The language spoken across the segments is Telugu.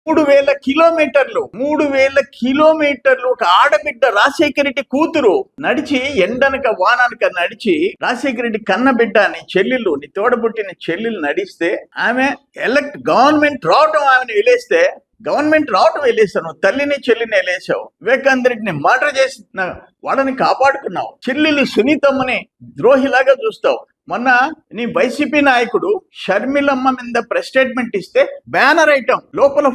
3,000 కిలోమీటర్లు ఒక ఆడబిడ్డ రాజశేఖర రెడ్డి కూతురు నడిచి ఎండనక వాననక నడిచి రాజశేఖర రెడ్డి కన్న బిడ్డ నీ చెల్లెలు నీ తోడబుట్టిన చెల్లెలు నడిస్తే ఆమె గవర్నమెంట్ రావటం ఆమెను వెళ్ళేసాను తల్లిని చెల్లిని వెళ్ళేసావు. వివేకానంద రెడ్డిని మర్డర్ చేసిన వాళ్ళని కాపాడుకున్నావు. చెల్లెలు సునీతమ్మని ద్రోహిలాగా చూస్తావు. మొన్న నీ వైసీపీ నాయకుడు షర్మిలమ్మ మీద ప్రెస్ స్టేట్మెంట్ ఇస్తే బ్యానర్ ఐటమ్ లోపల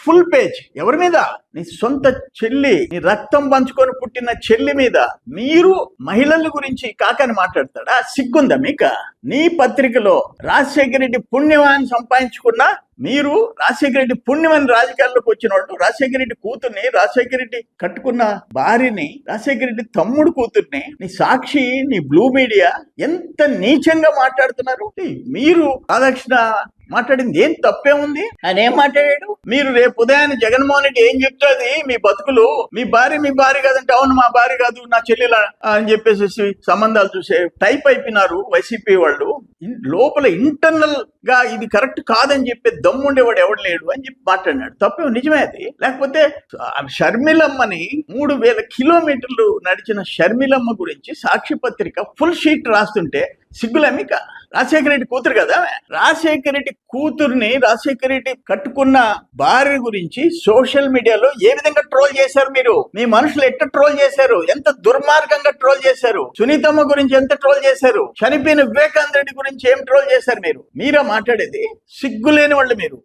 ఫుల్ పేజ్ ఎవరి మీద? నీ సొంత చెల్లి, నీ రక్తం పంచుకొని పుట్టిన చెల్లి మీద మీరు మహిళల గురించి కాకని మాట్లాడతాడా? సిగ్గుందా మీక? నీ పత్రికలో రాజశేఖర రెడ్డి పుణ్యమాన్ని సంపాదించుకున్నా మీరు రాజశేఖర రెడ్డి పుణ్యమని రాజకీయాల్లోకి వచ్చిన వాళ్ళు రాజశేఖర రెడ్డి కూతుర్ని, రాజశేఖర రెడ్డి కట్టుకున్న భార్యని, రాజశేఖర రెడ్డి తమ్ముడు కూతుర్ని, నీ సాక్షి, నీ బ్లూ మీడియా ఎంత నీచంగా మాట్లాడుతున్నారు. మీరు రాధాకృష్ణ మాట్లాడింది ఏం తప్పే ఉంది? ఆయన ఏం మాట్లాడాడు? మీరు రేపు ఉదయాన్నే జగన్మోహన్ రెడ్డి ఏం చెప్తుంది మీ బతుకులు, మీ భార్య కాదంటే అవును మా భార్య కాదు నా చెల్లెల అని చెప్పేసి సంబంధాలు చూసే టైప్ అయిపోయినారు వైసీపీ వాళ్ళు. లోపల ఇంటర్నల్ గా ఇది కరెక్ట్ కాదని చెప్పి దమ్ముండేవాడు ఎవడు లేడు అని చెప్పి మాట్లాడినాడు. తప్పే, నిజమే అది. లేకపోతే షర్మిలమ్మని 3,000 కిలోమీటర్లు నడిచిన షర్మిలమ్మ గురించి సాక్షి పత్రిక ఫుల్ షీట్ రాస్తుంటే సిగ్గులే మీక? రాజశేఖర రెడ్డి కూతురు కదా, రాజశేఖర రెడ్డి కూతుర్ని, రాజశేఖర రెడ్డి కట్టుకున్న భార్య గురించి సోషల్ మీడియాలో ఏ విధంగా ట్రోల్ చేశారు మీరు? మీ మనుషులు ఎట్లా ట్రోల్ చేశారు? ఎంత దుర్మార్గంగా ట్రోల్ చేశారు? సునీతమ్మ గురించి ఎంత ట్రోల్ చేశారు? చనిపోయిన వివేకానంద రెడ్డి గురించి ఏం ట్రోల్ చేశారు మీరు? మీరా మాట్లాడేది? సిగ్గులేని వాళ్ళు మీరు.